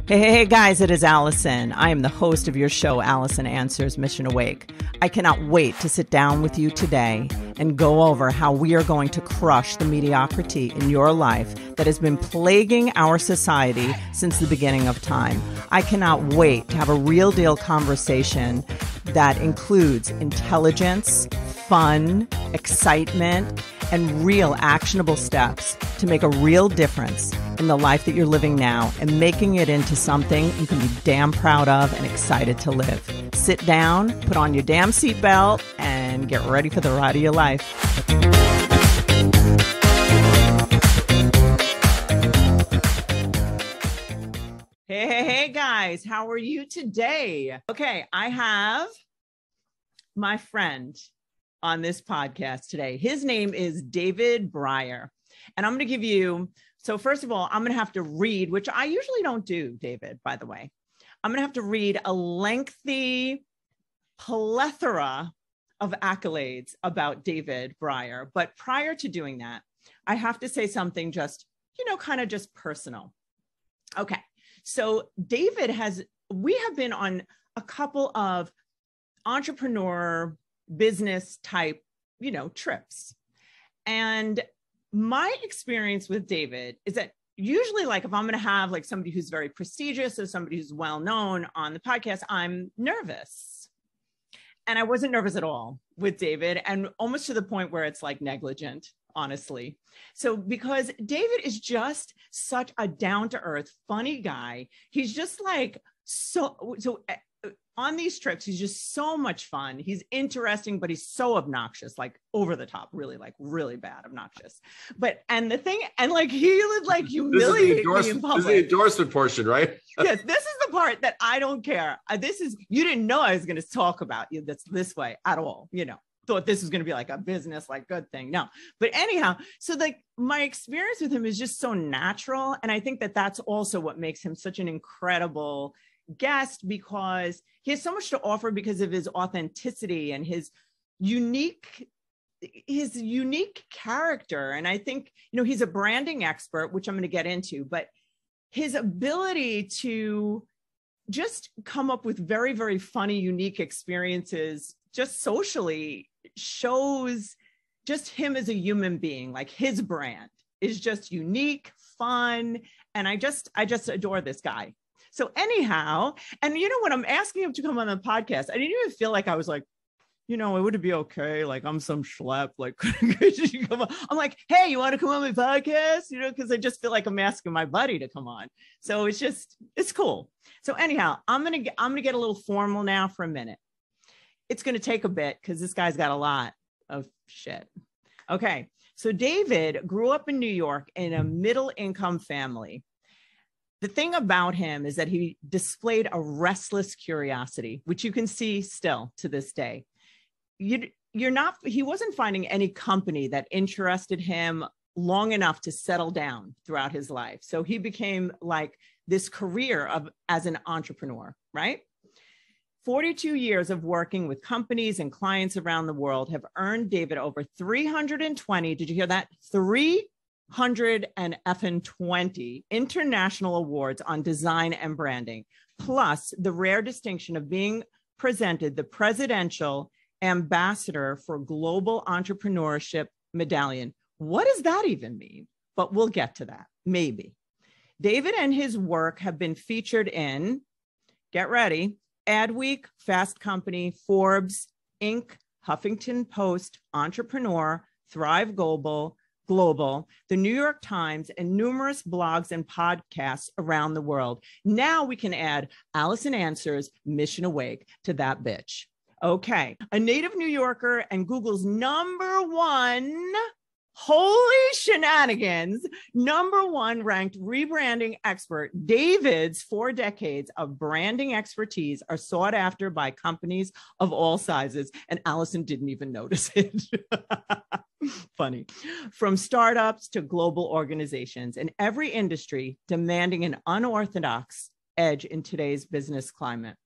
Hey guys, it is Allison. I am the host of your show, Allison Answers Mission Awake. I cannot wait to sit down with you today and go over how we are going to crush the mediocrity in your life that has been plaguing our society since the beginning of time. I cannot wait to have a real deal conversation that includes intelligence, fun, excitement, and real actionable steps to make a real difference in the life that you're living now and making it into something you can be damn proud of and excited to live. Sit down, put on your damn seatbelt, and get ready for the ride of your life. Hey guys, how are you today? Okay, I have my friend on this podcast today. His name is David Brier. And I'm going to give you, so first of all, I'm going to have to read, which I usually don't do, David, by the way. I'm going to have to read a lengthy plethora of accolades about David Brier. But prior to doing that, I have to say something just, kind of just personal. Okay. So David we have been on a couple of entrepreneur business type, trips. And my experience with David is that usually, like, if I'm going to have like somebody who's very prestigious or somebody who's well-known on the podcast, I'm nervous. And I wasn't nervous at all with David, and almost to the point where it's like negligent, honestly. So because David is just such a down-to-earth, funny guy, he's just like, so on these trips, he's just so much fun. He's interesting, but he's so obnoxious, like over the top, really, like really bad, obnoxious. And he would like humiliate me in public. This is the endorsement portion, right? Yes, this is the part that I don't care. You didn't know I was going to talk about you this way at all, thought this was going to be like a business, like good thing. No, but anyhow, so like my experience with him is just so natural. And I think that that's also what makes him such an incredible guest, because he has so much to offer because of his authenticity and his unique character. And I think, he's a branding expert, which I'm going to get into, but his ability to just come up with very, very funny, unique experiences just socially shows just him as a human being. Like his brand is just unique, fun. And I just adore this guy. So anyhow, and when I'm asking him to come on the podcast, I didn't even feel like I was like, it would be okay. Like I'm some schlep, like, could you come on? I'm like, hey, you want to come on my podcast? Because I just feel like I'm asking my buddy to come on. So it's cool. So anyhow, I'm going to get a little formal now for a minute. It's going to take a bit because this guy's got a lot of shit. Okay. So David grew up in New York in a middle income family. The thing about him is that he displayed a restless curiosity, which you can see still to this day. He wasn't finding any company that interested him long enough to settle down throughout his life. So he became like this career as an entrepreneur, right? 42 years of working with companies and clients around the world have earned David over 320. Did you hear that? 320 international awards on design and branding, plus the rare distinction of being presented the Presidential Ambassador for Global Entrepreneurship Medallion. What does that even mean? But we'll get to that, maybe. David and his work have been featured in, get ready, Adweek, Fast Company, Forbes, Inc., Huffington Post, Entrepreneur, Thrive Global, the New York Times, and numerous blogs and podcasts around the world. Now we can add Allison Answers Mission Awake to that bitch. Okay. A native New Yorker and Google's #1, holy shenanigans, #1 ranked rebranding expert, David's 4 decades of branding expertise are sought after by companies of all sizes. And Allison didn't even notice it. Funny. From startups to global organizations in every industry demanding an unorthodox edge in today's business climate.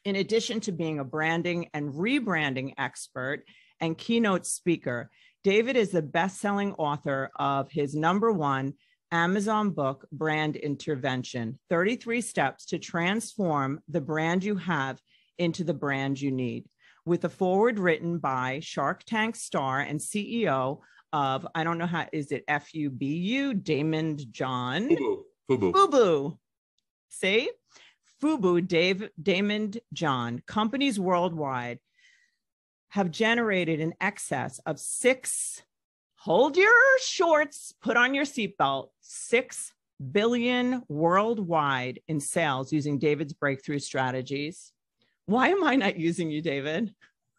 In addition to being a branding and rebranding expert and keynote speaker, David is the best-selling author of his #1 Amazon book, Brand Intervention, 33 Steps to Transform the Brand You Have into the Brand You Need, with a foreword written by Shark Tank star and CEO of, I don't know how, is it FUBU, Damon John? FUBU. See? FUBU, Damon John. Companies worldwide have generated in excess of hold your shorts, put on your seatbelt, $6 billion worldwide in sales using David's breakthrough strategies. Why am I not using you, David?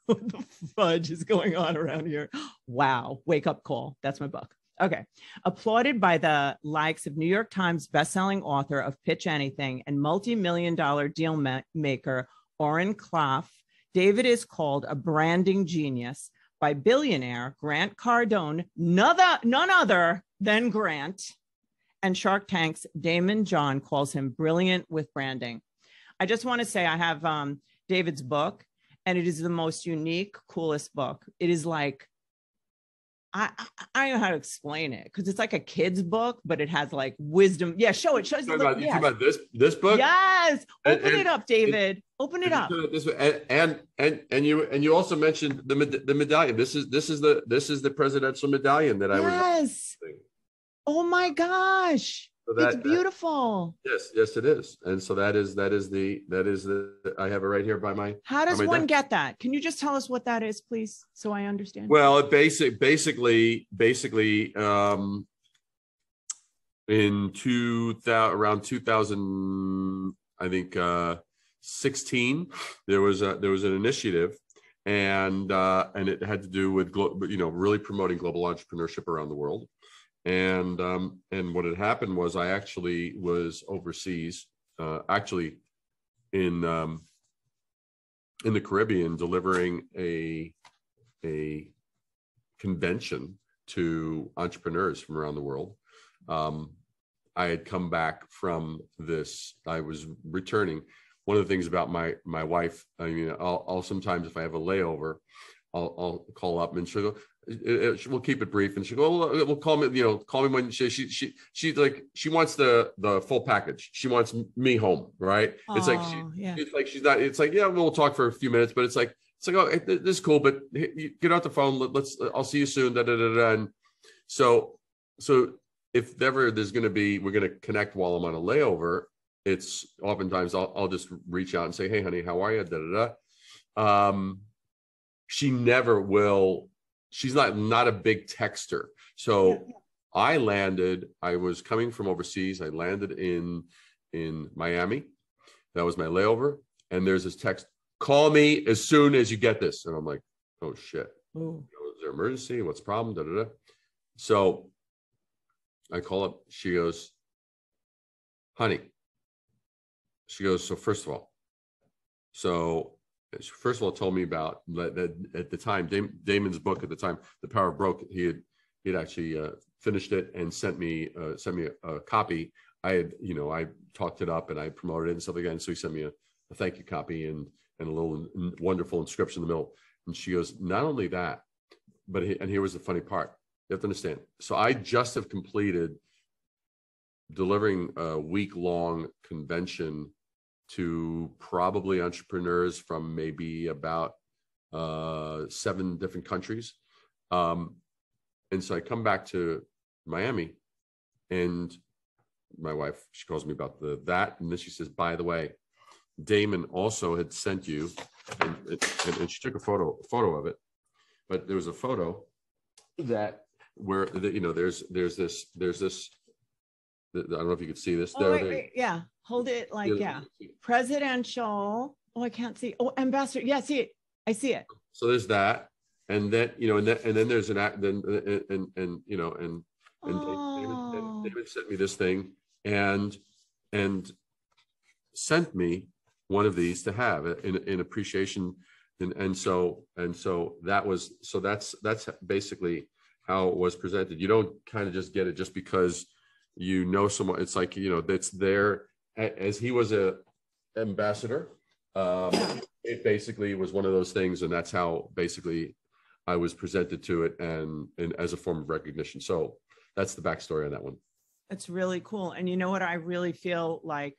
What the fudge is going on around here? Wow. Wake up call. That's my book. Okay. Applauded by the likes of New York Times bestselling author of Pitch Anything and multi-million-dollar deal maker Oren Klaff, David is called a branding genius by billionaire Grant Cardone, none other than Grant, and Shark Tank's Damon John calls him brilliant with branding. I just want to say I have David's book, and it is the most unique, coolest book. It is like, I don't know how to explain it, because it's like a kid's book, but it has like wisdom. Yeah, show it. Shows you talking about this book? Yes. Open it up, David. Open it up. And you also mentioned the medallion. This is the presidential medallion that I was. Yes. Oh my gosh. So it's beautiful. Yes, it is. And so that is the I have it right here by my. How does one get that? Can you just tell us what that is, please, so I understand? Well, it basically in around 2000, I think 16, there was an initiative, and it had to do with really promoting global entrepreneurship around the world. And what had happened was I actually was overseas, actually in the Caribbean, delivering a convention to entrepreneurs from around the world. I had come back from this. I was returning. One of the things about my wife, I mean, I'll sometimes, if I have a layover, I'll call up and she'll go, we'll keep it brief, and she'll go, oh, we'll call me when she wants the full package. She wants me home, right? It's like it's like yeah, we'll talk for a few minutes, but it's like oh, this is cool, but get out the phone. I'll see you soon. And so if ever there's going to be, we're going to connect while I'm on a layover. It's oftentimes I'll just reach out and say, hey, honey, how are you? She never will. She's not a big texter. So I was coming from overseas. I landed in Miami. That was my layover. And there's this text, call me as soon as you get this. And I'm like, oh shit. Is there an emergency? What's the problem? So I call up. She goes, honey. She goes, so first of all, told me about that at the time, Damon's book at the time, The Power of Broke. He had actually finished it and sent me a copy. I talked it up and I promoted it and stuff like that. And so he sent me a thank you copy and a little wonderful inscription in the middle. And she goes, not only that, but here was the funny part. You have to understand. So I just have completed delivering a week-long convention to probably entrepreneurs from maybe about 7 different countries. And so I come back to Miami, and my wife, she calls me about that. And then she says, by the way, Damon also had sent you, and she took a photo of it, but there was a photo that where there's this, I don't know if you could see this. Wait. Yeah. Hold it like, yeah. Presidential. Oh, I can't see. Oh, ambassador. Yeah, see it. I see it. So there's that. And then, and then there's David sent me this thing and sent me one of these to have in appreciation. And so that's basically how it was presented. You don't kind of just get it just because someone. It's like, that's there. As he was a ambassador, it basically was one of those things, and that's how basically I was presented to it, and as a form of recognition. So that's the backstory on that one. That's really cool. And you know what? I really feel like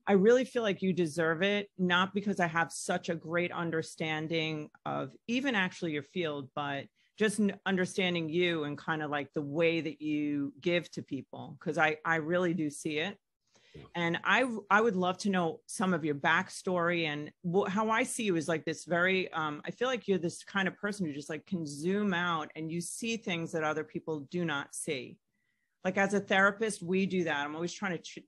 you deserve it, not because I have such a great understanding of even actually your field, but just understanding you and kind of like the way that you give to people. Cause I really do see it. And I would love to know some of your backstory and how I see you is like this very, I feel like you're this kind of person who just like can zoom out and you see things that other people do not see. Like as a therapist, we do that. I'm always trying to,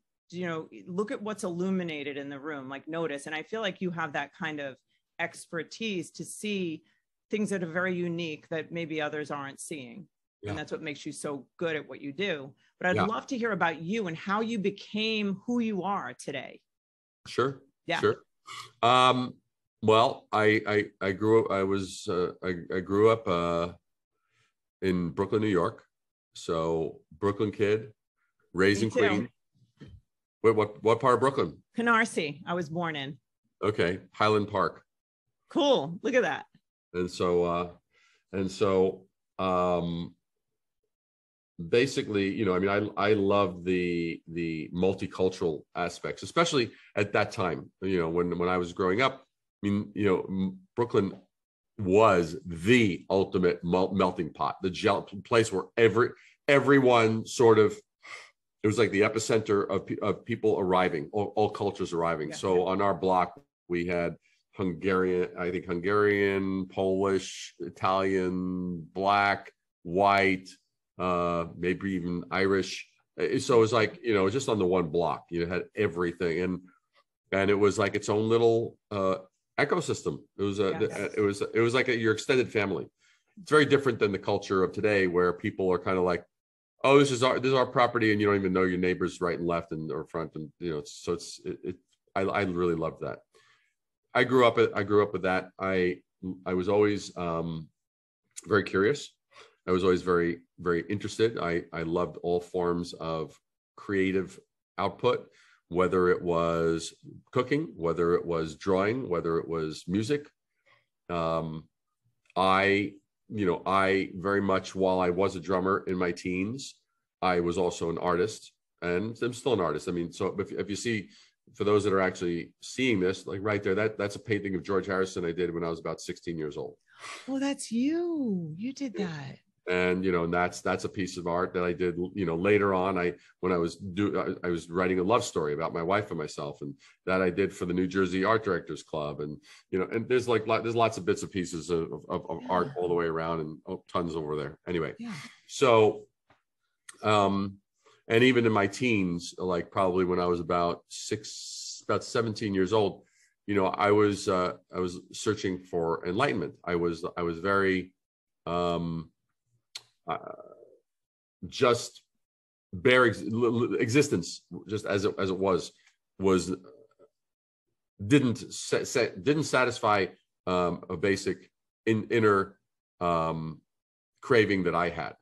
look at what's illuminated in the room, like notice. And I feel like you have that kind of expertise to see things that are very unique that maybe others aren't seeing. Yeah. And that's what makes you so good at what you do. But I'd love to hear about you and how you became who you are today. Sure. Yeah. Sure. Well, I grew up, I grew up in Brooklyn, New York. So Brooklyn kid, raised in Queens. Wait, what part of Brooklyn? Canarsie. I was born in. Okay. Highland Park. Cool. Look at that. And so basically, I mean, I love the multicultural aspects, especially at that time, when I was growing up. I mean, Brooklyn was the ultimate melting pot, the place where everyone sort of, it was like the epicenter of people arriving, all cultures arriving. Yeah. So on our block, we had Hungarian, Polish, Italian, Black, white, maybe even Irish. So it was like, just on the one block, had everything. And it was like its own little ecosystem. It was it was like your extended family. It's very different than the culture of today, where people are kind of like, oh, this is our property, and you don't even know your neighbors right and left or front, and so I really loved that. I grew up with that. I was always very curious. I was always very, very interested. I loved all forms of creative output, whether it was cooking, whether it was drawing, whether it was music. I very much, while I was a drummer in my teens, I was also an artist, and I'm still an artist. I mean, so if you see, for those that are actually seeing this, like right there, that's a painting of George Harrison I did when I was about 16 years old. Oh, that's you. You did that. And and that's a piece of art that I did later on. When I was writing a love story about my wife and myself, and that I did for the New Jersey Art Directors Club, and and there's lots of bits and pieces of art all the way around, and tons over there. Anyway, so and even in my teens, like probably when I was about 17 years old, I was searching for enlightenment. I was very just bare existence, just as it was didn't satisfy a basic inner craving that I had.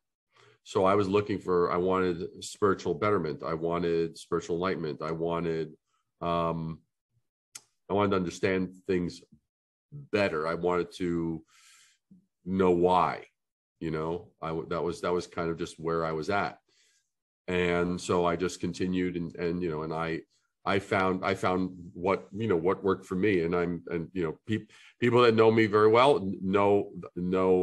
So I was I wanted spiritual betterment. I wanted spiritual enlightenment. I wanted to understand things better. I wanted to know why. That was kind of just where I was at. And so I just continued and I found what worked for me. And people that know me very well know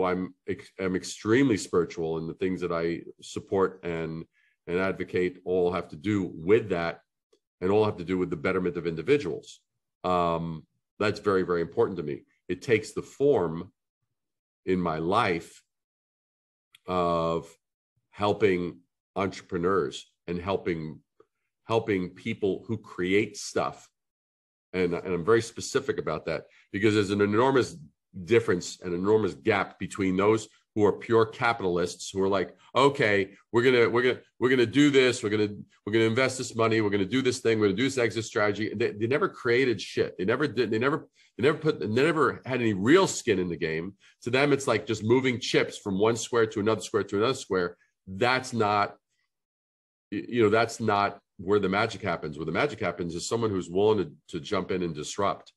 I'm extremely spiritual, and the things that I support and advocate all have to do with that, and all have to do with the betterment of individuals. That's very, very important to me. It takes the form in my life of helping entrepreneurs and helping people who create stuff. And I'm very specific about that, because there's an enormous difference, an enormous gap between those who are pure capitalists, who are like, okay, we're gonna do this, we're gonna invest this money, we're gonna do this thing, we're gonna do this exit strategy. They never created shit. They never had any real skin in the game. To them, it's like just moving chips from one square to another square to another square. That's not where the magic happens. Where the magic happens is someone who's willing to jump in and disrupt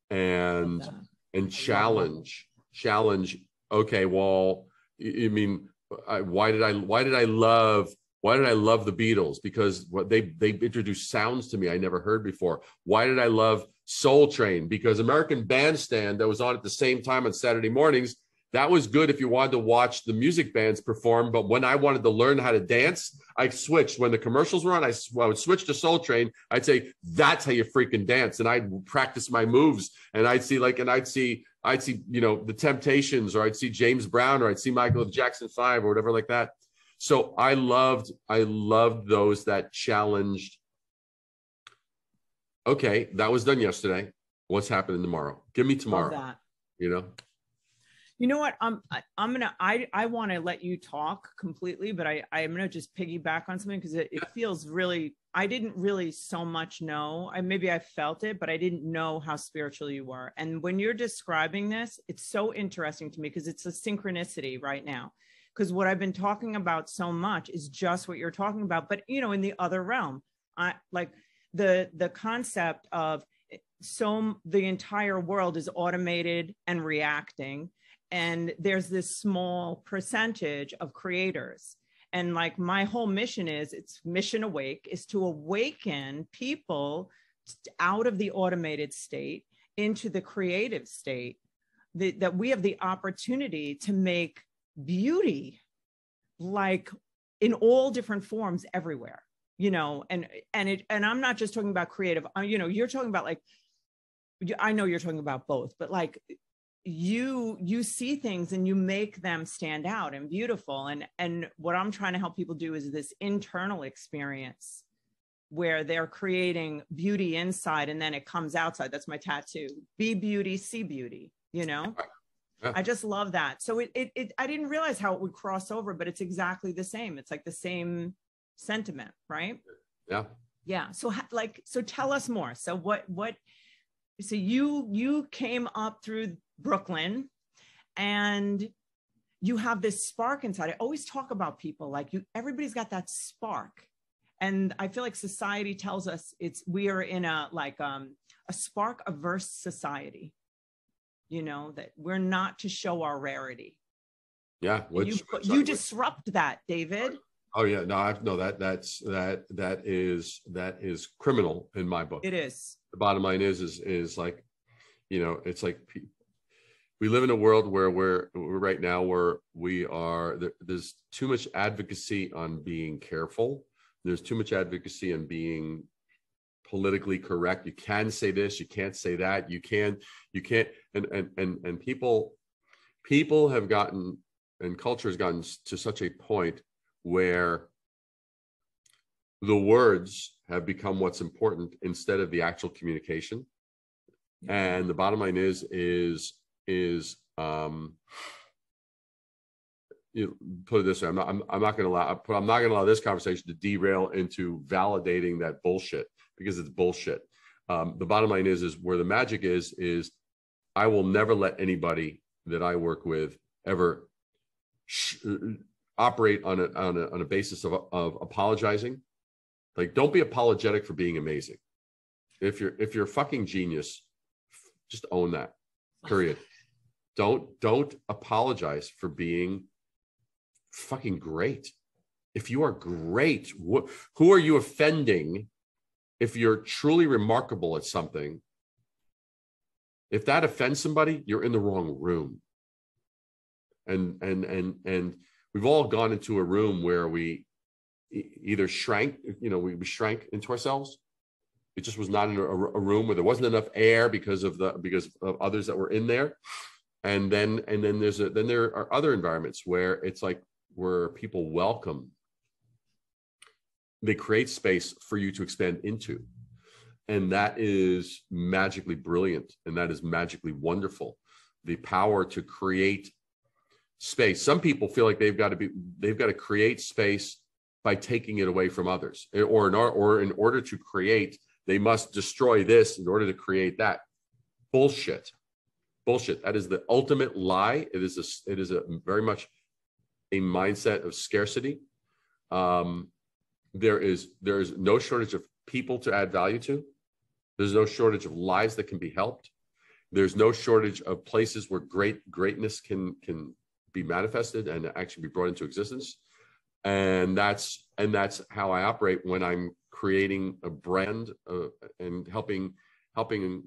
and challenge. Okay, well, why did I love Why did I love the Beatles? Because what they introduced sounds to me I never heard before. Why did I love Soul Train? Because American Bandstand, that was on at the same time on Saturday mornings, that was good if you wanted to watch the music bands perform. But when I wanted to learn how to dance, I switched. When the commercials were on, I would switch to Soul Train. I'd say, that's how you freaking dance. And I'd practice my moves. And I'd see the Temptations, or I'd see James Brown, or I'd see Michael of Jackson 5 or whatever like that. So I loved those that challenged. Okay, that was done yesterday. What's happening tomorrow? Give me tomorrow. Love that. You know what? I want to let you talk completely, but I'm gonna just piggyback on something because it feels really. I didn't really so much know. Maybe I felt it, but I didn't know how spiritual you were. And when you're describing this, it's so interesting to me because it's a synchronicity right now. Because what I've been talking about so much is just what you're talking about, but in the other realm, like the concept of the entire world is automated and reacting. And there's this small percentage of creators. And like my whole mission it's Mission Awake, is to awaken people out of the automated state into the creative state, that we have the opportunity to make beauty like in all different forms everywhere, and I'm not just talking about creative, you're talking about like, I know you're talking about both, but like you see things and you make them stand out and beautiful. And what I'm trying to help people do is this internal experience where they're creating beauty inside and then it comes outside. That's my tattoo. Be beauty, see beauty, Yeah. I just love that. So I didn't realize how it would cross over, but it's exactly the same. It's like the same sentiment, right? Yeah. Yeah. So tell us more. So so you came up through Brooklyn and you have this spark inside. I always talk about people like everybody's got that spark. And I feel like society tells us we are in a spark averse society, that we're not to show our rarity. Yeah. You disrupt that, David. Oh yeah. No, that is criminal in my book. It is. The bottom line is like, it's like we live in a world where we're right now where there's too much advocacy on being careful. There's too much advocacy on being politically correct. You can say this, you can't say that, you can't, and people have gotten, and culture has gotten to such a point where the words have become what's important instead of the actual communication. And the bottom line is put it this way, I'm not going to allow this conversation to derail into validating that bullshit, because it's bullshit. The bottom line is where the magic is I will never let anybody that I work with ever operate on a basis of apologizing. Like, don't be apologetic for being amazing. If you're a fucking genius, just own that. Period. Don't apologize for being fucking great. If you are great, who are you offending? If you're truly remarkable at something, if that offends somebody, you're in the wrong room. And we've all gone into a room where we either shrank, we shrank into ourselves. It just was not in a room where there wasn't enough air because of others that were in there. And then there are other environments where it's like where people welcome. They create space for you to expand into. And that is magically brilliant. And that is magically wonderful. The power to create space. Some people feel like they've got to create space by taking it away from others, or in order to create, they must destroy this in order to create that. Bullshit. That is the ultimate lie. It is a very much a mindset of scarcity. There is no shortage of people to add value to. There's no shortage of lives that can be helped. There's no shortage of places where greatness can be manifested and actually be brought into existence. And that's how I operate when I'm creating a brand and helping an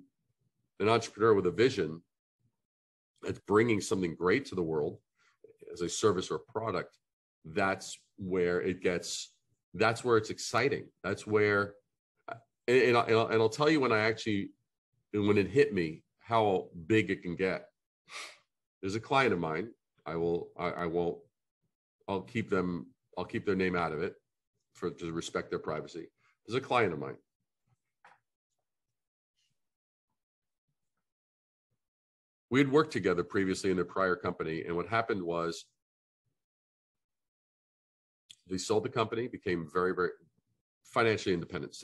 entrepreneur with a vision that's bringing something great to the world as a service or a product. That's where it's exciting. That's where, and I'll tell you when it hit me how big it can get. There's a client of mine. I'll keep their name out of it to respect their privacy. There's a client of mine. We had worked together previously in their prior company, and what happened was they sold the company, became very, very financially independent,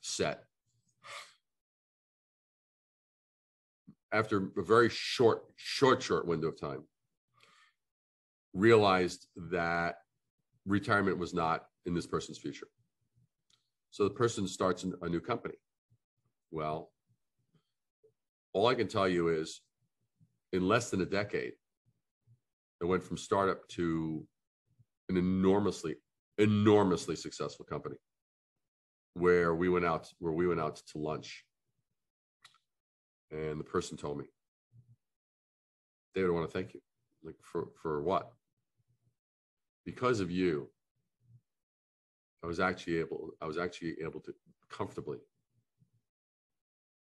set. After a very short window of time, realized that retirement was not in this person's future. So the person starts a new company. Well, all I can tell you is in less than a decade, it went from startup to an enormously successful company where we went out to lunch. And the person told me, David, I want to thank you. Like for what? Because of you, I was actually able to comfortably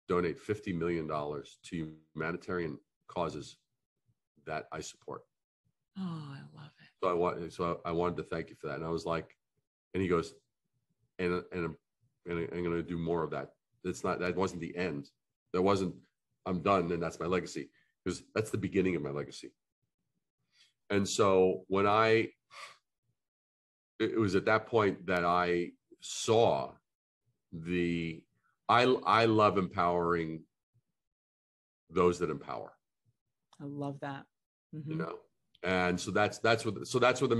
donate $50 million to humanitarian causes that I support. Oh, I love it. So I wanted to thank you for that. And I was like, and he goes, and I'm going to do more of that. That wasn't the end. I'm done and that's my legacy. Because that's the beginning of my legacy. And so it was at that point that I saw I love empowering those that empower. I love that. Mm-hmm. You know, and so that's where the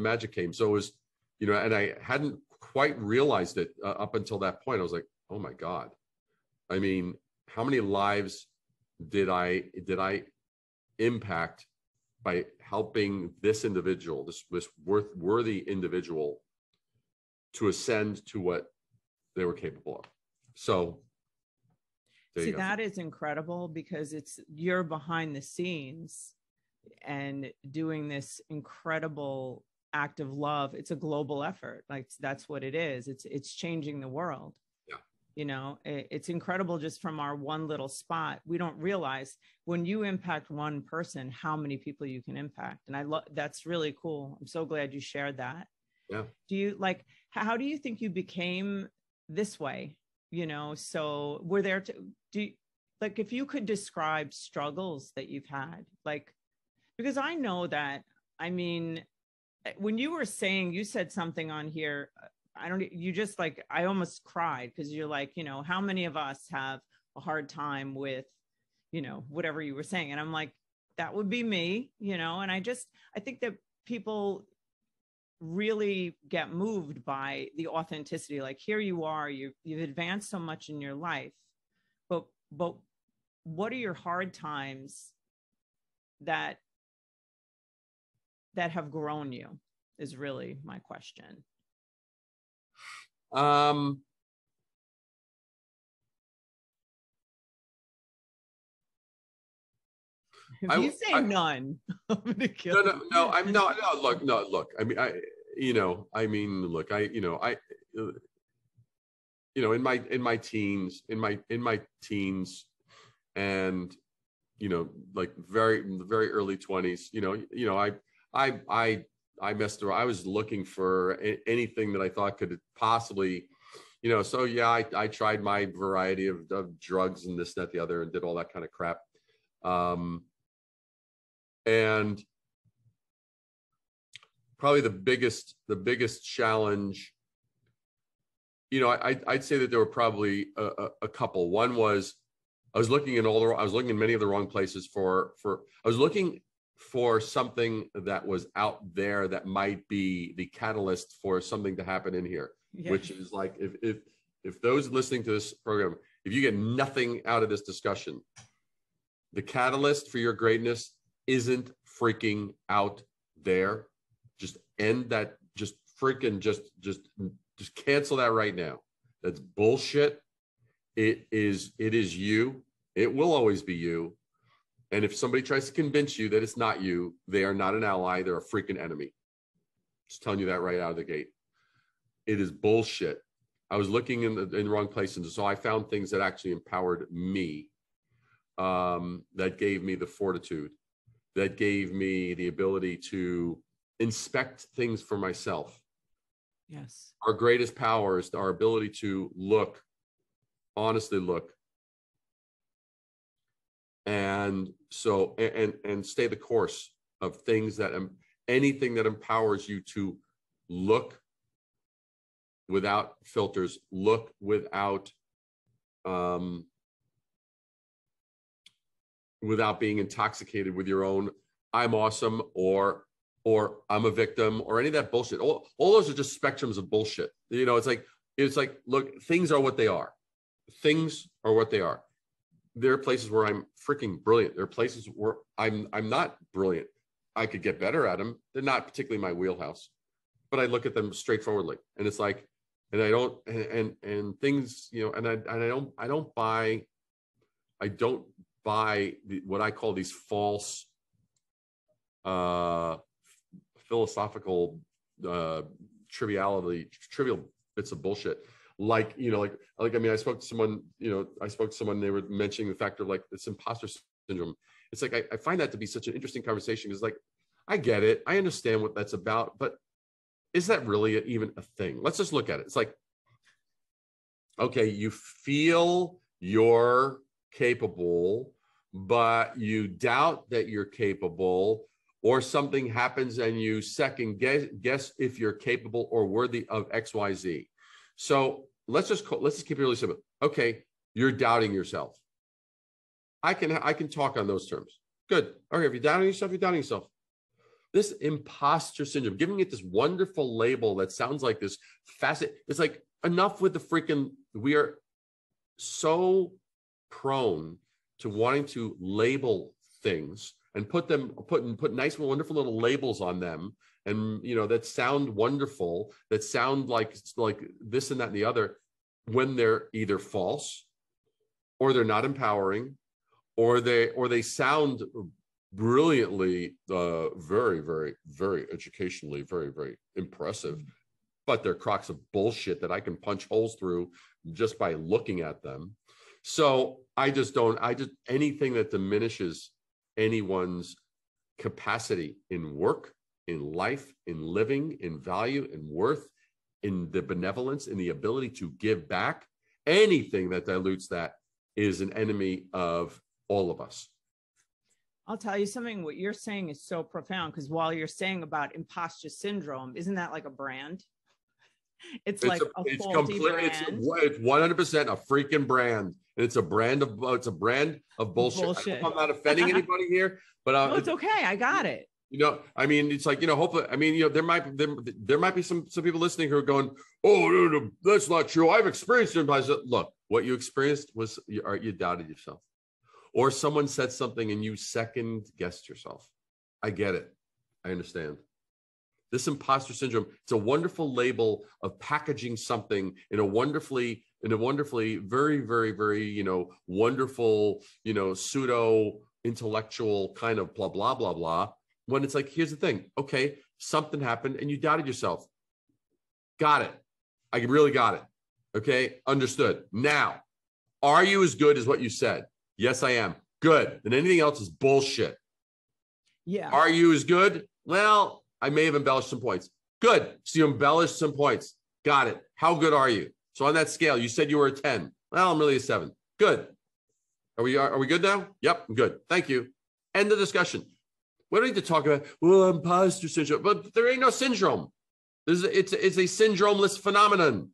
magic came. So it was, you know, and I hadn't quite realized it up until that point. I was like, oh my God. I mean, how many lives did I impact by helping this individual, this worthy individual, to ascend to what they were capable of? So see, that is incredible because you're behind the scenes and doing this incredible act of love. It's a global effort. Like that's what it is. It's changing the world. Yeah. You know, it's incredible just from our one little spot. We don't realize when you impact one person, how many people you can impact. And that's really cool. I'm so glad you shared that. Yeah. How do you think you became this way? You know, so we're there if you could describe struggles that you've had, because I know that, I mean, when you said something on here, I almost cried because you're like, you know, how many of us have a hard time with, you know, whatever you were saying. And I'm like, that would be me, you know, and I think that people really get moved by the authenticity. Like here you are, you've advanced so much in your life, but what are your hard times that have grown you is really my question. If you say none, I'm gonna kill you. No. I'm not. No, look. I mean, in my teens, and you know, like very early 20s. You know, I messed around. I was looking for anything that I thought could possibly, you know. So yeah, I tried my variety of drugs and this, that, the other, and did all that kind of crap. And probably the biggest challenge, you know, I'd say that there were probably a couple. One was I was looking in many of the wrong places I was looking for something that was out there that might be the catalyst for something to happen in here, yeah. Which is like, if those listening to this program, if you get nothing out of this discussion, the catalyst for your greatness isn't freaking out there. Just end that. Just freaking just cancel that right now. That's bullshit. It is you. It will always be you. And if somebody tries to convince you that it's not you, they are not an ally. They're a freaking enemy. Just telling you that right out of the gate. It is bullshit. I was looking in the wrong place. And so I found things that actually empowered me, that gave me the fortitude, that gave me the ability to inspect things for myself. Yes. Our greatest power is our ability to look, honestly look, and so and stay the course of things that anything that empowers you to look without filters, look without without being intoxicated with your own I'm awesome or I'm a victim or any of that bullshit. All those are just spectrums of bullshit. You know, it's like, look, things are what they are. Things are what they are. There are places where I'm freaking brilliant. There are places where I'm not brilliant. I could get better at them. They're not particularly my wheelhouse, but I look at them straightforwardly. And it's like, and I don't, and things, you know, and I don't buy what I call these false philosophical trivial bits of bullshit. Like, you know, like, I mean, I spoke to someone, they were mentioning the fact of like this imposter syndrome. It's like, I find that to be such an interesting conversation because like, I get it. I understand what that's about, but is that really even a thing? Let's just look at it. It's like, okay, you feel you're capable, but you doubt that you're capable, or something happens and you second guess if you're capable or worthy of X, Y, Z. So let's just keep it really simple. Okay, you're doubting yourself. I can talk on those terms. Good. Okay, if you're doubting yourself, you're doubting yourself. This imposter syndrome, giving it this wonderful label that sounds like this facet. It's like, enough with the freaking, we are so prone to wanting to label things and put nice, wonderful little labels on them. And, you know, that sound wonderful, that sound like this and that and the other, when they're either false or they're not empowering, or they sound brilliantly, very, very, very educationally, very, very impressive, but they're crocks of bullshit that I can punch holes through just by looking at them. So anything that diminishes anyone's capacity in work, in life, in living, in value, in worth, in the benevolence, in the ability to give back, anything that dilutes that is an enemy of all of us. I'll tell you something, what you're saying is so profound, because while you're saying about imposter syndrome, isn't that like a brand? It's like a faulty brand. It's 100% a freaking brand. It's a brand of bullshit. I hope I'm not offending anybody here, but no, it's okay. I got it. You know, I mean, it's like, you know, hopefully, I mean, you know, there might be some people listening who are going, oh, no, that's not true. I've experienced it. Look, what you experienced was you doubted yourself, or someone said something and you second guessed yourself. I get it. I understand. This imposter syndrome, it's a wonderful label of packaging something in a wonderfully very, very, very, you know, wonderful, you know, pseudo intellectual kind of blah, blah, blah, blah. When it's like, here's the thing. Okay, something happened and you doubted yourself. Got it. I really got it. Okay, understood. Now, are you as good as what you said? Yes, I am. Good. Then anything else is bullshit. Yeah. Are you as good? Well, I may have embellished some points. Good. So you embellished some points. Got it. How good are you? So on that scale, you said you were a 10. Well, I'm really a 7. Good. Are we good now? Yep, I'm good. Thank you. End of discussion. We don't need to talk about, well, imposter syndrome, but there ain't no syndrome. It's a syndromeless phenomenon.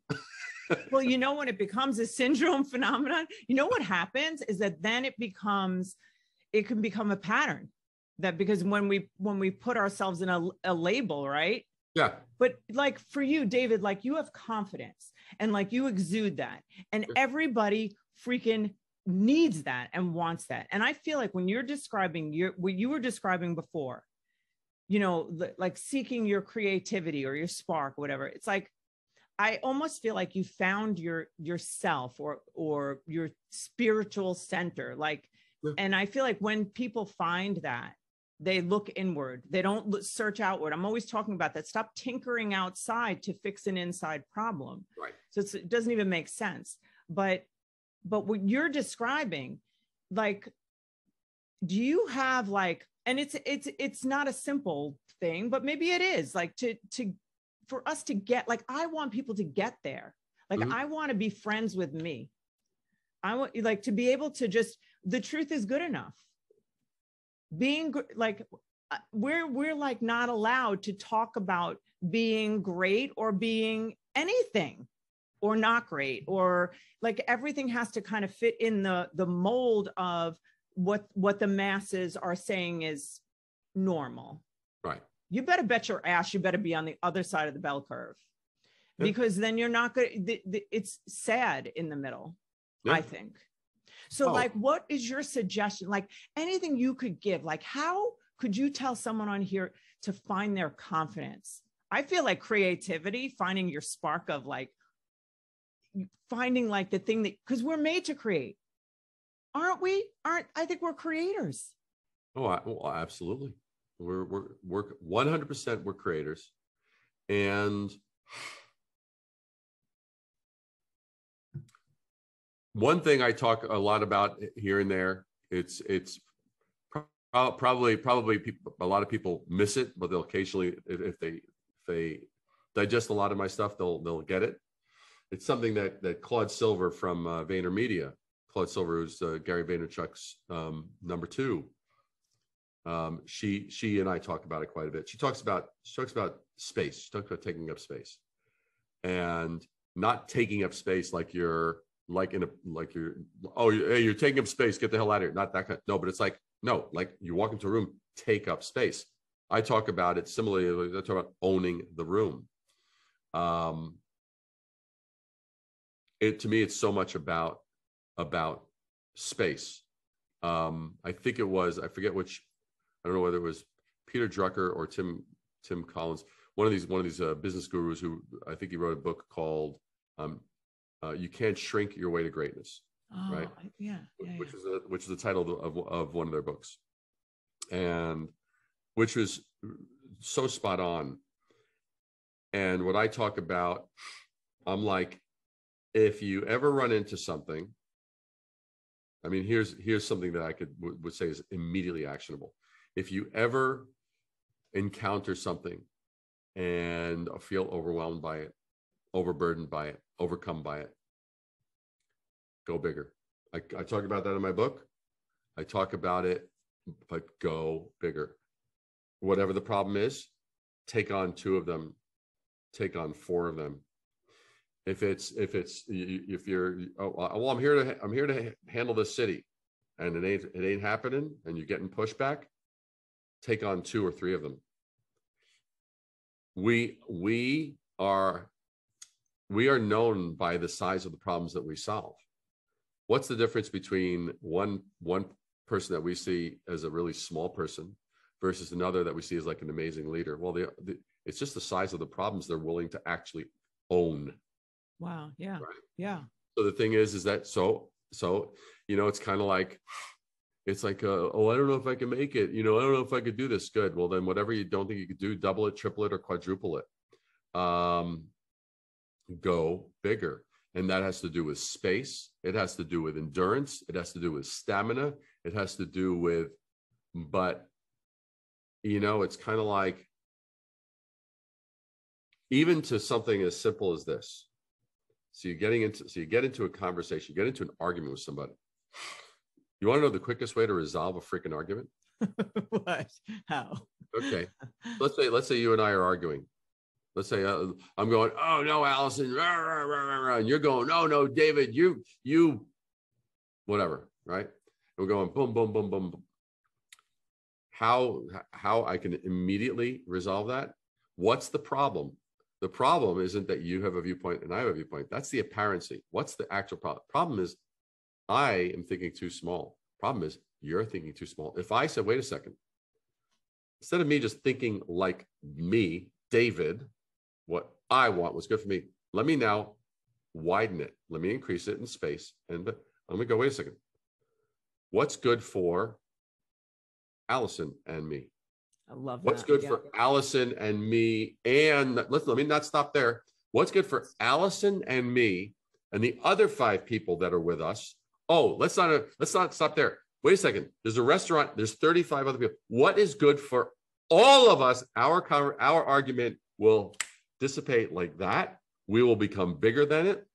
Well, you know, when it becomes a syndrome phenomenon, you know what happens is that then it can become a pattern. That because when we put ourselves in a label, right? Yeah. But like for you, David, like you have confidence and like you exude that, and everybody freaking needs that and wants that. And I feel like when you're describing what you were describing before, like seeking your creativity or your spark, whatever. It's like, I almost feel like you found yourself or your spiritual center. Like, and I feel like when people find that, they look inward. They don't search outward. I'm always talking about that. Stop tinkering outside to fix an inside problem. Right. So it doesn't even make sense. But what you're describing, like, do you have like, and it's not a simple thing, but maybe it is, like for us to get, like, I want people to get there. Like, I want to be friends with me. I want, like, to be able to just, the truth is good enough. Being like, we're like not allowed to talk about being great or being anything or not great, or like everything has to kind of fit in the mold of what the masses are saying is normal. Right. You better bet your ass you better be on the other side of the bell curve, because then you're not going to, it's sad in the middle, I think. So like, what is your suggestion? Like, anything you could give, like, how could you tell someone on here to find their confidence? I feel like creativity, finding your spark of like, finding like the thing that, because we're made to create. Aren't we? I think we're creators. Well, absolutely. We're 100% we're creators. And one thing I talk a lot about here and there, it's probably people, a lot of people miss it, but they'll occasionally, if they digest a lot of my stuff, they'll get it. It's something that Claude Silver from VaynerMedia, Claude Silver, who's Gary Vaynerchuk's number 2. She and I talk about it quite a bit. She talks about space. She talks about taking up space, and not taking up space like you're you're taking up space, get the hell out of here. Not that kind. No, but it's like, no, like you walk into a room, take up space. I talk about it similarly. I talk about owning the room. To me, it's so much about space. I think it was, I forget which, I don't know whether it was Peter Drucker or Tim Collins, one of these business gurus, who I think he wrote a book called "You Can't Shrink Your Way to Greatness." Right? Which is the title of one of their books, and which was so spot on. And what I talk about, I'm like, if you ever run into something, I mean, here's something that I would say is immediately actionable. If you ever encounter something and feel overwhelmed by it, overburdened by it, overcome by it, go bigger. I talk about that in my book. I talk about it, but go bigger. Whatever the problem is, take on 2 of them, take on 4 of them. If you're, well, I'm here to handle this city, and it ain't happening, and you're getting pushback, take on 2 or 3 of them. We are known by the size of the problems that we solve. What's the difference between one person that we see as a really small person versus another that we see as like an amazing leader? Well, it's just the size of the problems they're willing to actually own. Wow. Yeah. Right? Yeah. So the thing is that, so, it's kind of like, it's like, I don't know if I can make it. I don't know if I could do this. Good. Well, then whatever you don't think you could do, double it, triple it, or quadruple it. Go bigger. And that has to do with space. It has to do with endurance. It has to do with stamina. It has to do with, but, it's kind of like, even to something as simple as this. So you get into a conversation, you get into an argument with somebody. You want to know the quickest way to resolve a freaking argument? What? How? Okay. Let's say you and I are arguing. Let's say I'm going, oh no, Allison, rah, rah, rah, rah, rah, and you're going, no, David, you, whatever, right? And we're going boom, boom, boom, boom, boom. How I can immediately resolve that? What's the problem? The problem isn't that you have a viewpoint and I have a viewpoint. That's the apparency. What's the actual problem? Problem is, I am thinking too small. Problem is, you're thinking too small. If I said, wait a second, instead of me just thinking like me, David, what I want, what's good for me, let me now widen it. Let me increase it in space. And let me go, wait a second. What's good for Allison and me? I love that. What's good for Allison and me? And let me not stop there. What's good for Allison and me and the other 5 people that are with us? Oh, let's not stop there. Wait a second. There's a restaurant. There's 35 other people. What is good for all of us? Our argument will dissipate like that. We will become bigger than it.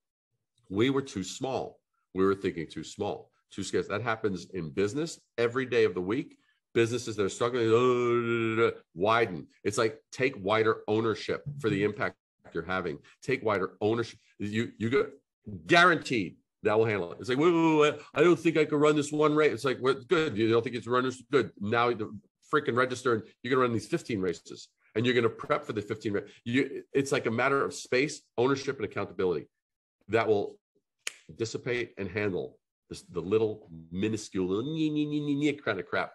We were too small. We were thinking too small, too scarce. That happens in business every day of the week. Businesses that are struggling, widen. It's like take wider ownership for the impact you're having. Take wider ownership. You go guaranteed that will handle it. It's like, whoa, I don't think I can run this one race. It's like, well, good. You don't think it's run this? Good. Now the freaking register and you're going to run these 15 races and you're going to prep for the 15 races. It's like a matter of space, ownership, and accountability that will dissipate and handle the little minuscule kind of crap.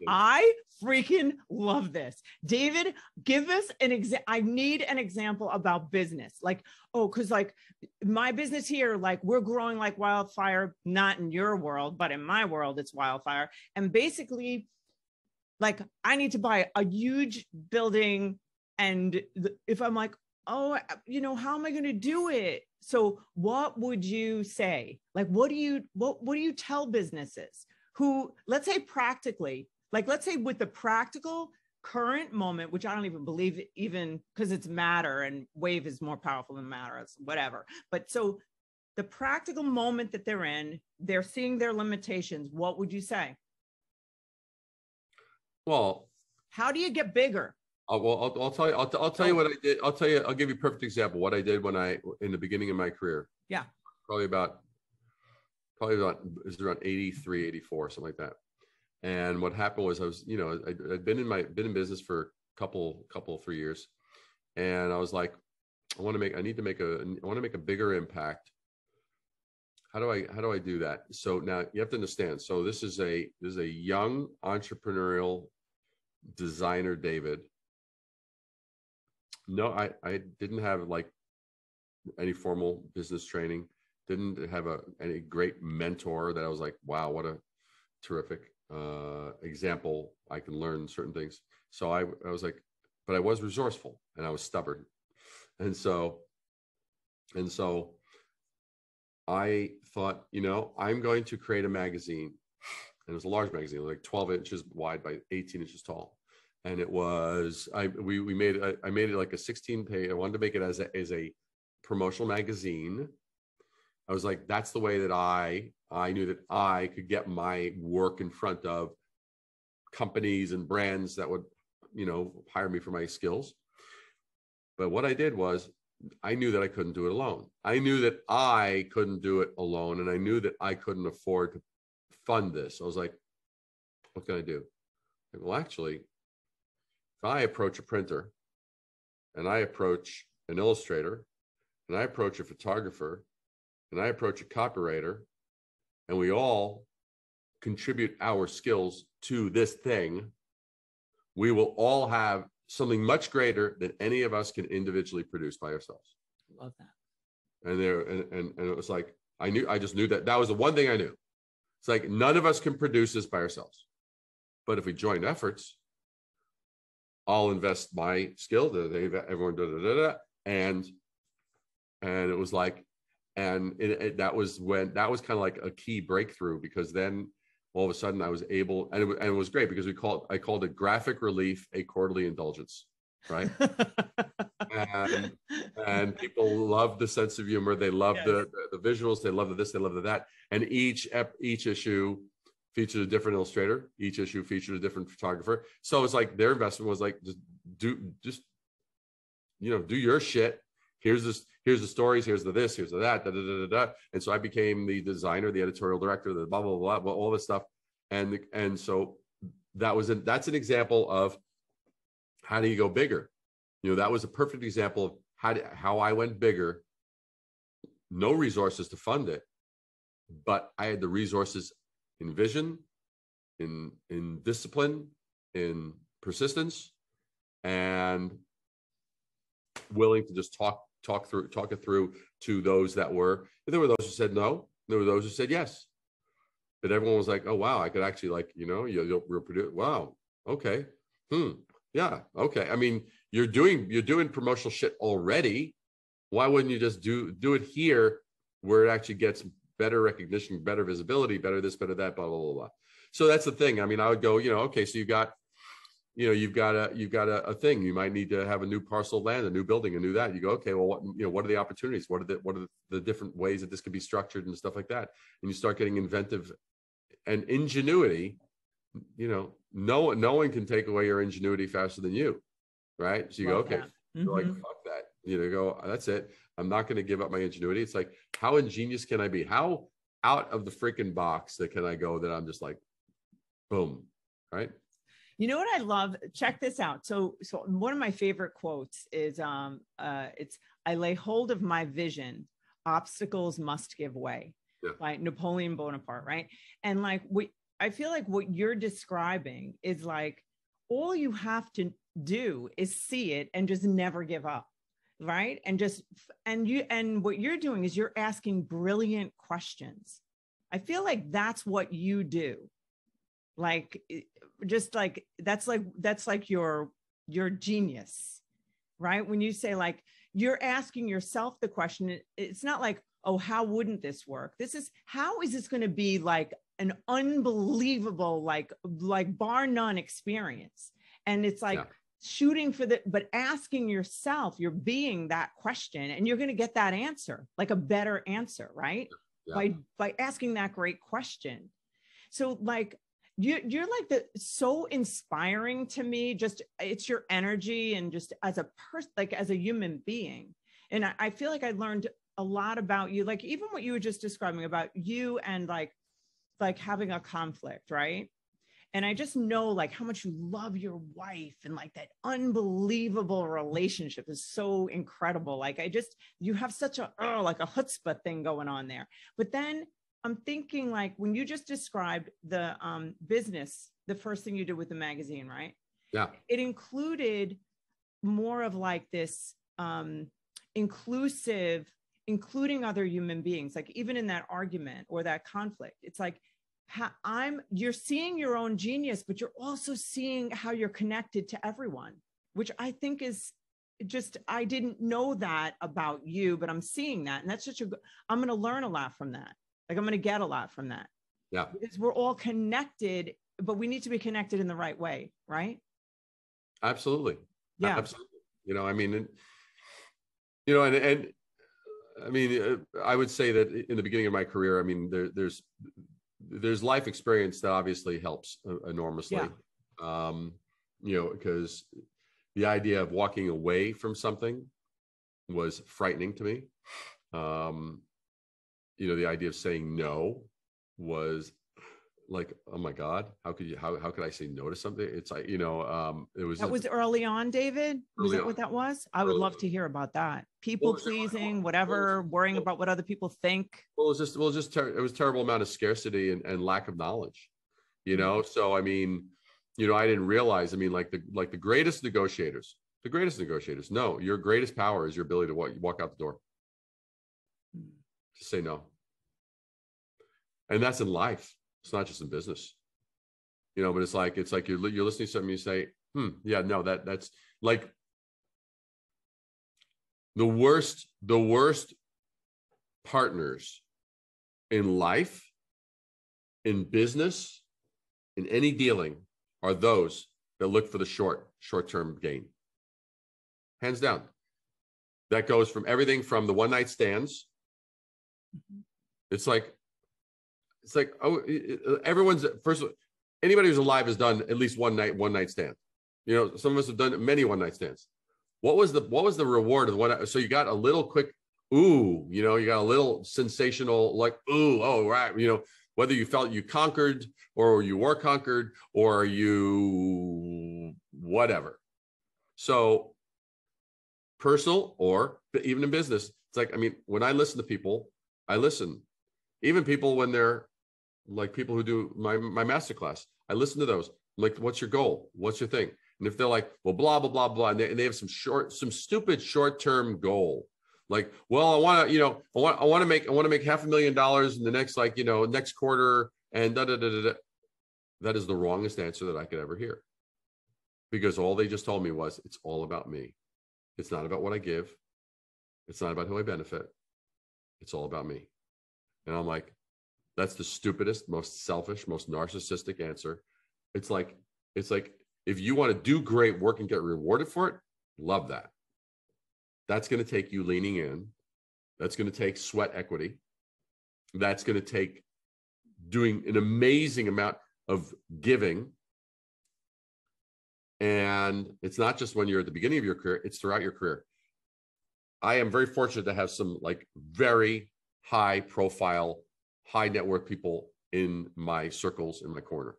I freaking love this. David, give us an example. I need an example about business. Like, because like my business here, like we're growing like wildfire, not in your world, but in my world, it's wildfire. And basically, like I need to buy a huge building. And if I'm like, how am I going to do it? So what would you say? Like, what do you tell businesses who, let's say practically, like, let's say with the practical current moment, which I don't even believe even because it's matter and wave is more powerful than matter, it's whatever. But so the practical moment that they're in, they're seeing their limitations. What would you say? Well, how do you get bigger? I'll tell you. I'll tell you what I did. I'll give you a perfect example. What I did in the beginning of my career. Yeah. Probably about it's around 83, 84, something like that. And what happened was I'd been in business for a couple 3 years, and I was like, I want to make a bigger impact. How do I do that? So now you have to understand. So this is a young entrepreneurial designer, David. No, I didn't have like any formal business training. Didn't have any great mentor that I was like, wow, what a terrific example. I can learn certain things. So I was like, but I was resourceful and I was stubborn. And so I thought, I'm going to create a magazine. And it was a large magazine, like 12 inches wide by 18 inches tall. And it was, I made it like a 16-page. I wanted to make it as a promotional magazine. I was like, that's the way that I knew that I could get my work in front of companies and brands that would, hire me for my skills. But what I did was I knew that I couldn't do it alone. I knew that I couldn't do it alone. And I knew that I couldn't afford to fund this. I was like, what can I do? Well, actually, if I approach a printer and I approach an illustrator and I approach a photographer and I approach a copywriter, and we all contribute our skills to this thing, we will all have something much greater than any of us can individually produce by ourselves. Love that. And it was like, I just knew that was the one thing I knew. It's like, none of us can produce this by ourselves. But if we join efforts, I'll invest my skill, everyone, and it was like, and that was kind of like a key breakthrough, because then all of a sudden I was able, and it was great because I called it graphic relief, a quarterly indulgence, right? and people love the sense of humor. They love the visuals. They love this. They love that. And each issue featured a different illustrator. Each issue featured a different photographer. So it's like their investment was like, just do your shit. Here's the stories, here's the this, here's the that, And so I became the designer, the editorial director, the blah, blah, blah, all this stuff. And so that's an example of how do you go bigger? That was a perfect example of how I went bigger. No resources to fund it, but I had the resources in vision, in discipline, in persistence and willing to just talk it through to those that were. And there were those who said no. There were those who said yes. But everyone was like, "Oh wow, I could actually you'll reproduce. Wow, okay, yeah, okay." I mean, you're doing promotional shit already. Why wouldn't you just do it here, where it actually gets better recognition, better visibility, better this, better that, blah blah blah blah. So that's the thing. I mean, I would go, okay, so you've got a thing. You might need to have a new parcel of land, a new building, a new that. You go, okay, well, what are the opportunities? What are the different ways that this could be structured and stuff like that? And you start getting inventive and ingenuity. No one can take away your ingenuity faster than you, right? So you Love go, okay, that. like fuck that. Go, that's it. I'm not going to give up my ingenuity. It's like, how ingenious can I be? How out of the freaking box that can I go that I'm just like, boom, right? You know what I love? Check this out. So one of my favorite quotes is, it's, "I lay hold of my vision, obstacles must give way," by Napoleon Bonaparte, right? And like, I feel like what you're describing is like, all you have to do is see it and just never give up, right? And what you're doing is you're asking brilliant questions. I feel like that's what you do. Like, just like, that's like your genius, right? When you say, like, you're asking yourself the question, it's not like, oh, how wouldn't this work? This is, how is this going to be like an unbelievable, like bar none experience? And it's like shooting for but asking yourself, you're being that question, and you're going to get that answer, like a better answer, right? Yeah. By asking that great question. So like, you're like so inspiring to me. Just, it's your energy, and just as a person, like as a human being. And I feel like I learned a lot about you, like even what you were just describing about you, and like having a conflict, right? And I just know like how much you love your wife, and like that unbelievable relationship is so incredible. Like you have such a like a chutzpah thing going on there. But then I'm thinking, like, when you just described the business, the first thing you did with the magazine, right? Yeah. It included more of like this inclusive, including other human beings, like even in that argument or that conflict, it's like, you're seeing your own genius, but you're also seeing how you're connected to everyone, which I think is just, I didn't know that about you, but I'm seeing that. And that's I'm going to learn a lot from that. Like, I'm going to get a lot from that. Yeah. Because we're all connected, but we need to be connected in the right way, right? Absolutely. Yeah. Absolutely. I mean, and I mean, I would say that in the beginning of my career, I mean, there's life experience that obviously helps enormously. Yeah. Because the idea of walking away from something was frightening to me. The idea of saying no was like, oh my God, how could I say no to something? It's like, it was. That was early on, David? Was that what that was? I would love to hear about that. People pleasing, whatever, worrying about what other people think. Well, it was terrible amount of scarcity and lack of knowledge, So, I mean, I didn't realize, I mean, like the greatest negotiators, no, your greatest power is your ability to walk out the door. To say no. And that's in life. It's not just in business, but it's like you're listening to something, you say, yeah, no, that's like the worst partners in life, in business, in any dealing, are those that look for the short-term gain. Hands down. That goes from everything from the one-night stands. It's like, oh, everyone's, first of all, anybody who's alive has done at least one night stand. Some of us have done many one-night stands. What was the reward of the one? So you got a little quick, ooh, you got a little sensational, like, ooh, oh, right. Whether you felt you conquered or you were conquered or you whatever. So personal or even in business, it's like, I mean, when I listen to people, I listen. Even people when they're like people who do my masterclass, I listen to those. like, what's your goal? What's your thing? And if they're like, well, blah, blah, blah, blah, and they have some stupid short-term goal. Like, well, I want to, you know, I want to make $500,000 in the next, like, you know, next quarter, and da, da, da, da, da. That is the wrongest answer that I could ever hear. Because all they just told me was, it's all about me. It's not about what I give. It's not about who I benefit. It's all about me. And I'm like, that's the stupidest, most selfish, most narcissistic answer. It's like, if you want to do great work and get rewarded for it, love that. That's going to take you leaning in. That's going to take sweat equity. That's going to take doing an amazing amount of giving. And it's not just when you're at the beginning of your career, it's throughout your career. I am very fortunate to have some like very high profile, high net worth people in my circles, in my corner.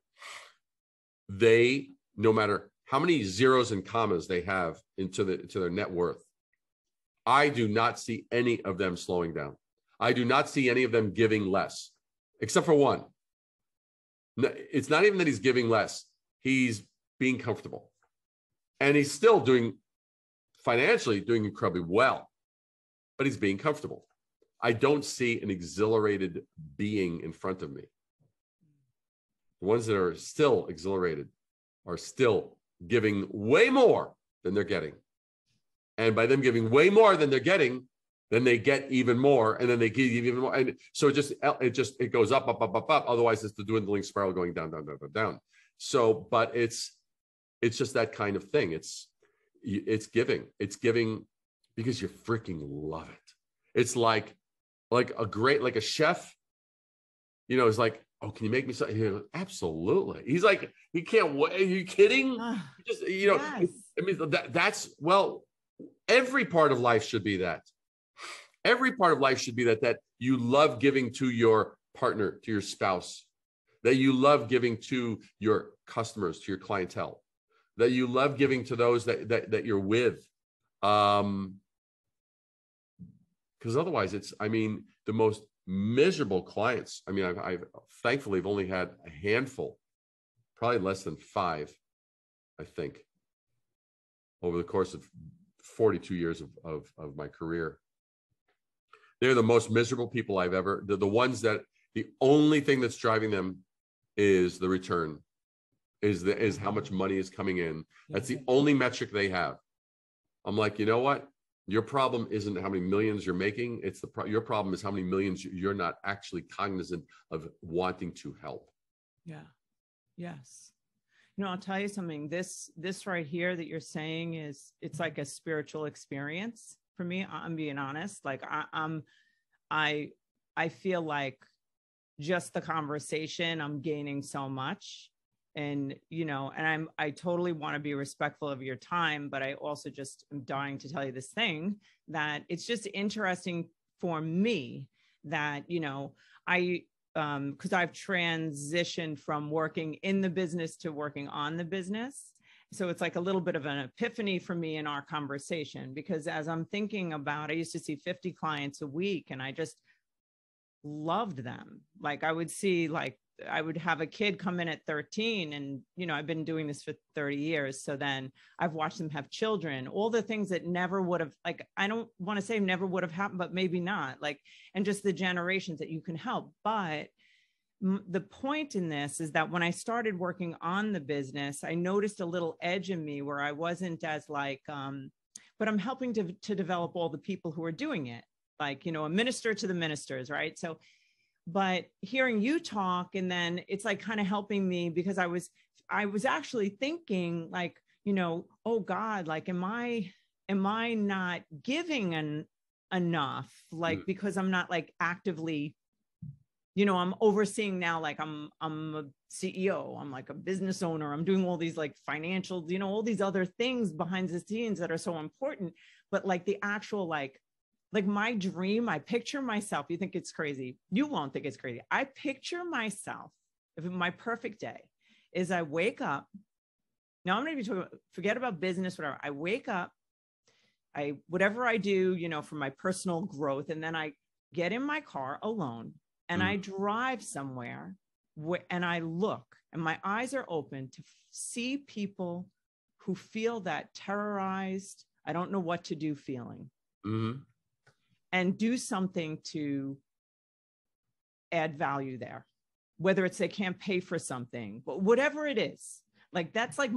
They, no matter how many zeros and commas they have into their net worth, I do not see any of them slowing down. I do not see any of them giving less, except for one. It's not even that he's giving less. He's being comfortable. And he's still financially doing incredibly well, but he's being comfortable. I don't see an exhilarated being in front of me. The ones that are still exhilarated are still giving way more than they're getting. And by them giving way more than they're getting, then they get even more, and then they give even more. And so it goes up, up, up, up, up. Otherwise, it's the dwindling spiral going down, down, down, down, down. So, but it's just that kind of thing. It's giving. It's giving because you freaking love it. It's like a chef, you know, is like, oh, can you make me something? He goes, absolutely. He's like, he can't wait. Are you kidding? Just, you know, yes. I mean, that's, well, every part of life should be that. Every part of life should be that you love giving to your partner, to your spouse, that you love giving to your customers, to your clientele, that you love giving to those that you're with. Because otherwise the most miserable clients. I mean, I've thankfully only had a handful, probably less than 5, I think, over the course of 42 years of my career. They're the most miserable people I've ever, they're the ones that the only thing that's driving them is the return, is how much money is coming in. That's the only metric they have. I'm like, you know what? Your problem isn't how many millions you're making. It's your problem is how many millions you're not actually cognizant of wanting to help. Yeah. Yes. You know, I'll tell you something. This right here that you're saying it's like a spiritual experience for me. I'm being honest. Like I feel like just the conversation, I'm gaining so much. And, you know, and I totally want to be respectful of your time, but I also just am dying to tell you this thing that it's just interesting for me that, you know, because I've transitioned from working in the business to working on the business. So it's like a little bit of an epiphany for me in our conversation, because as I'm thinking about, I used to see 50 clients a week and I just loved them. Like I would see, like, I would have a kid come in at 13 and, you know, I've been doing this for 30 years. So then I've watched them have children, all the things that never would have, like, I don't want to say never would have happened, but maybe not, like, and just the generations that you can help. But the point in this is that when I started working on the business, I noticed a little edge in me where I wasn't as like, but I'm helping to develop all the people who are doing it. Like, you know, a minister to the ministers, right? So, but hearing you talk, and then it's like kind of helping me, because I was actually thinking like, you know, oh God, like, am I not giving enough? Like, because I'm not like actively, you know, I'm overseeing now, like I'm a CEO, I'm like a business owner, I'm doing all these like financial, you know, all these other things behind the scenes that are so important, but like the actual, like my dream, I picture myself, you think it's crazy. You won't think it's crazy. I picture myself, if my perfect day is I wake up. Now I'm going to be talking about, forget about business, whatever. I wake up, whatever I do, you know, for my personal growth. And then I get in my car alone and I drive somewhere and I look and my eyes are open to see people who feel that terrorized, I don't know what to do feeling, and do something to add value there, whether it's they can't pay for something, but whatever it is, like that's like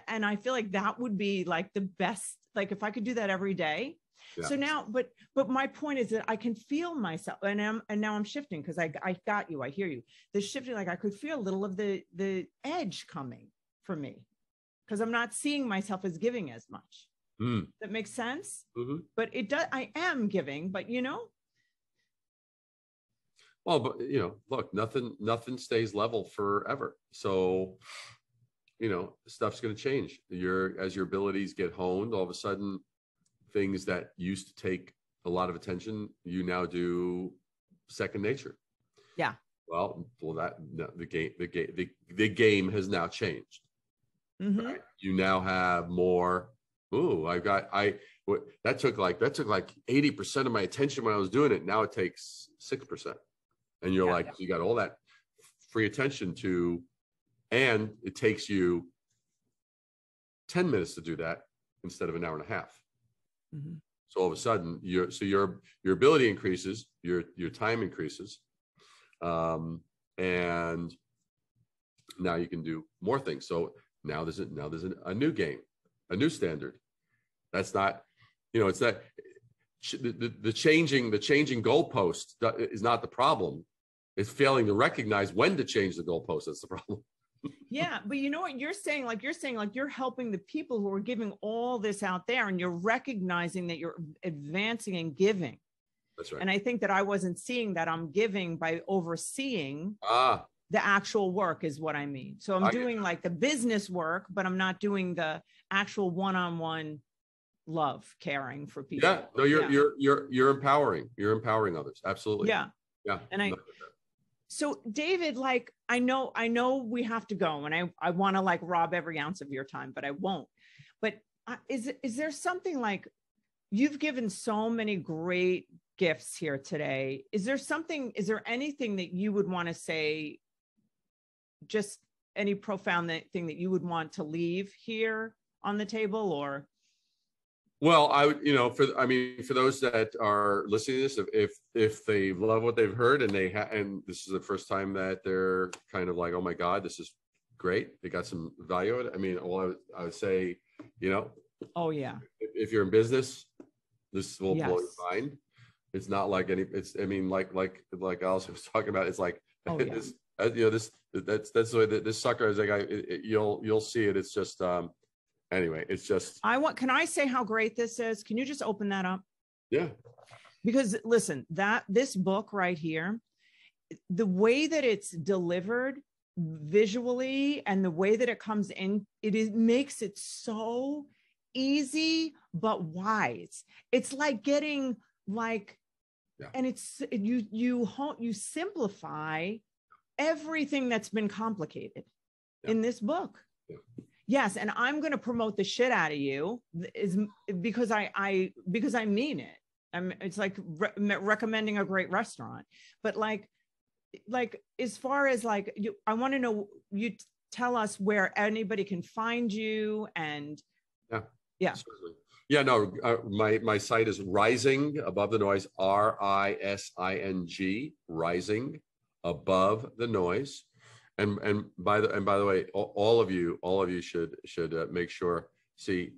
and I feel like that would be like the best, like if I could do that every day. Yeah. So now, but my point is that I can feel myself, and now I'm shifting because I got you, I hear you. The shifting, like I could feel a little of the edge coming for me because I'm not seeing myself as giving as much. That makes sense. But it does. I am giving, but Well, but look, nothing stays level forever. So, stuff's going to change. As your abilities get honed, all of a sudden, things that used to take a lot of attention, you now do second nature. Yeah. Well, the game has now changed. Right? You now have more. That took like 80% of my attention when I was doing it. Now it takes 6%. And you're you got all that free attention and it takes you 10 minutes to do that instead of an hour and a half. So all of a sudden your ability increases, your time increases. And now you can do more things. So now there's a new game, a new standard. That's not, it's that the changing goalpost is not the problem. It's failing to recognize when to change the goalpost. That's the problem. Yeah, but you know what you're saying? Like you're helping the people who are giving all this out there, and you're recognizing that you're advancing and giving. That's right. And I think that I wasn't seeing that I'm giving by overseeing the actual work is what I mean. So I'm doing like the business work, but I'm not doing the actual one-on-one love, caring for people. Yeah, no, you're empowering. You're empowering others. Absolutely. Yeah. Yeah. And so David, like, I know we have to go, and I want to like rob every ounce of your time, but I won't. But is there something, like, you've given so many great gifts here today. Is there anything that you would want to say, just any profound thing that you would want to leave here on the table? Or well, I would, for those that are listening to this, if they love what they've heard and and this is the first time that they're kind of like, oh my God, this is great, they got some value in it. I mean, well, I would say, oh yeah, if you're in business, this will blow your mind. It's not like like Alice was talking about. It's like, that's the way that this sucker is. Like, you'll see it. It's just, anyway, it's just. Can I say how great this is? Can you just open that up? Yeah. Because listen, this book right here, the way that it's delivered visually and the way that it comes in, it makes it so easy but wise. It's like getting and it's you simplify everything that's been complicated in this book. Yeah. Yes, and I'm going to promote the shit out of you because I mean it. It's like recommending a great restaurant, but like as far as I want to know, you tell us where anybody can find you. And yeah. Certainly. Yeah, no, my site is Rising Above the Noise, RISING, Rising Above the Noise. And by the way, all of you should make sure. See,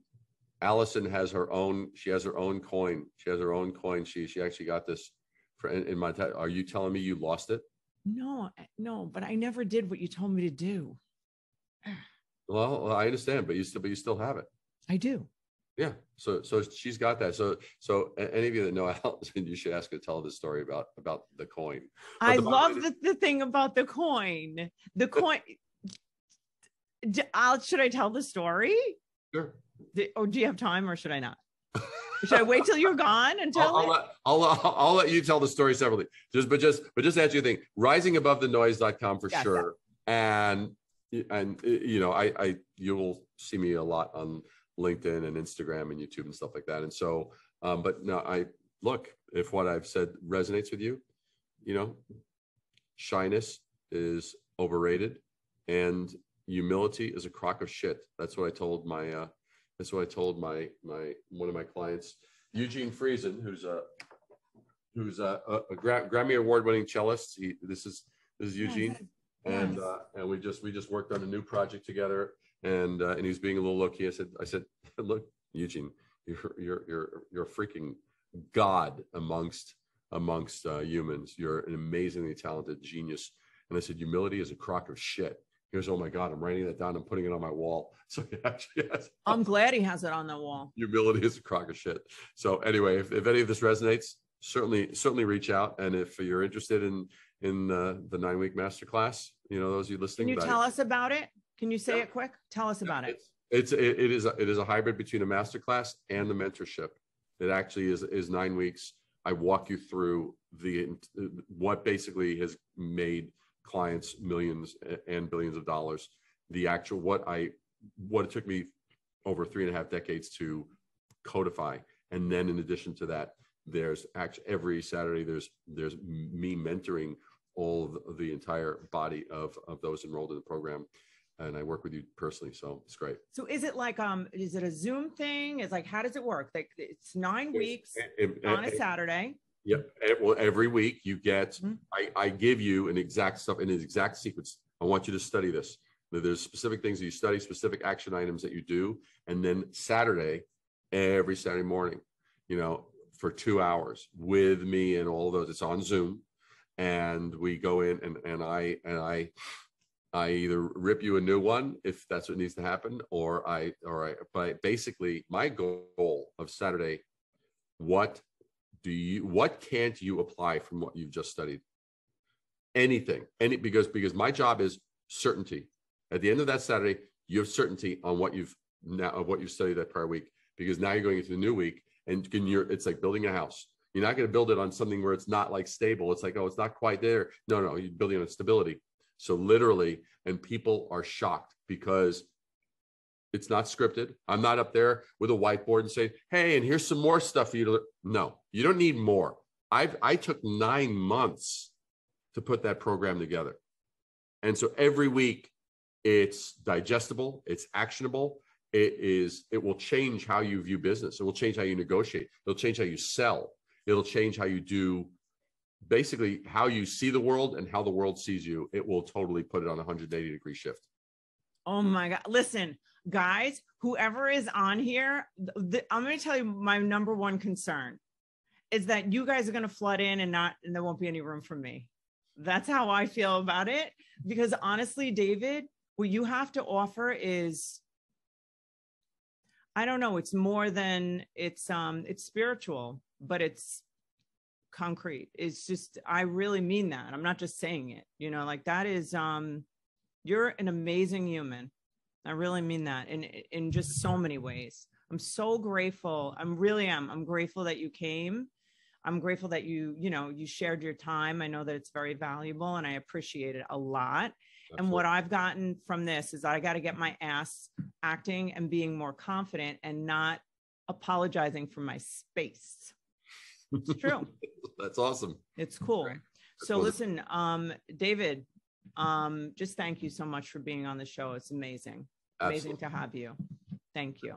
Allison has her own. She has her own coin. She has her own coin. She actually got this in my. Are you telling me you lost it? No, but I never did what you told me to do. Well, I understand, but you still have it. I do. Yeah. So she's got that. So any of you that know Allison, you should ask her to tell the story about the coin. I love the thing about the coin. The coin. Should I tell the story? Sure. Or do you have time, or should I not? Should I wait till you're gone and tell it? I'll let you tell the story separately. Just answer your thing. Risingabovethenoise.com for sure. And you will see me a lot on LinkedIn and Instagram and YouTube and stuff like that. And so, but no, if what I've said resonates with you, shyness is overrated, and humility is a crock of shit. That's what I told my one of my clients, Eugene Friesen, who's a Grammy Award winning cellist. This is Eugene, and we just worked on a new project together, and he's being a little low key. I said, look, Eugene, you're a freaking god amongst humans. You're an amazingly talented genius. And I said, humility is a crock of shit. He goes, oh my God, I'm writing that down. I'm putting it on my wall. So he actually has. I'm glad he has it on the wall. Humility is a crock of shit. So anyway, if any of this resonates, certainly reach out. And if you're interested in the 9-week masterclass, those of you listening. Can you tell us about it? Can you say it quick? Tell us about it. It is a hybrid between a masterclass and the mentorship. It actually is 9 weeks. I walk you through what basically has made clients millions and billions of dollars. The actual what it took me over 3.5 decades to codify, and then in addition to that, there's actually every Saturday there's me mentoring all of the entire body of those enrolled in the program, and I work with you personally, so it's great. So is it like is it a Zoom thing? It's like, how does it work? Like it's 9 weeks on a Saturday. Yep. Well, every week you get, I give you an exact stuff in an exact sequence. I want you to study this. There's specific things that you study, specific action items that you do. And then every Saturday morning, for 2 hours with me and all of those, it's on Zoom. And we go in and I either rip you a new one if that's what needs to happen, but basically my goal of Saturday, what can't you apply from what you've just studied? Anything, because my job is certainty. At the end of that Saturday, you have certainty on what you've studied that prior week, because now you're going into the new week, and it's like building a house. You're not going to build it on something where it's not like stable. It's like, oh, it's not quite there. No, you're building on stability. So literally, and people are shocked because it's not scripted. I'm not up there with a whiteboard and saying, hey, and here's some more stuff for you to learn. No, you don't need more. I took 9 months to put that program together. And so every week it's digestible, it's actionable. It will change how you view business. It will change how you negotiate. It'll change how you sell. It'll change how you do, basically how you see the world and how the world sees you. It will totally put it on a 180-degree shift. Oh my God. Listen, guys, whoever is on here, I'm going to tell you my number one concern is that you guys are going to flood in and there won't be any room for me. That's how I feel about it. Because honestly, David, what you have to offer is, I don't know, it's more than it's spiritual, but it's concrete. It's just, I really mean that. I'm not just saying it, like that is, you're an amazing human. I really mean that in just so many ways. I'm so grateful. I'm grateful that you came. I'm grateful that you shared your time. I know that it's very valuable and I appreciate it a lot. Absolutely. And what I've gotten from this is I got to get my ass acting and being more confident and not apologizing for my space. It's true. That's awesome. It's cool. Right. So listen, David, just thank you so much for being on the show. It's amazing. Absolutely. Amazing to have you. Thank you.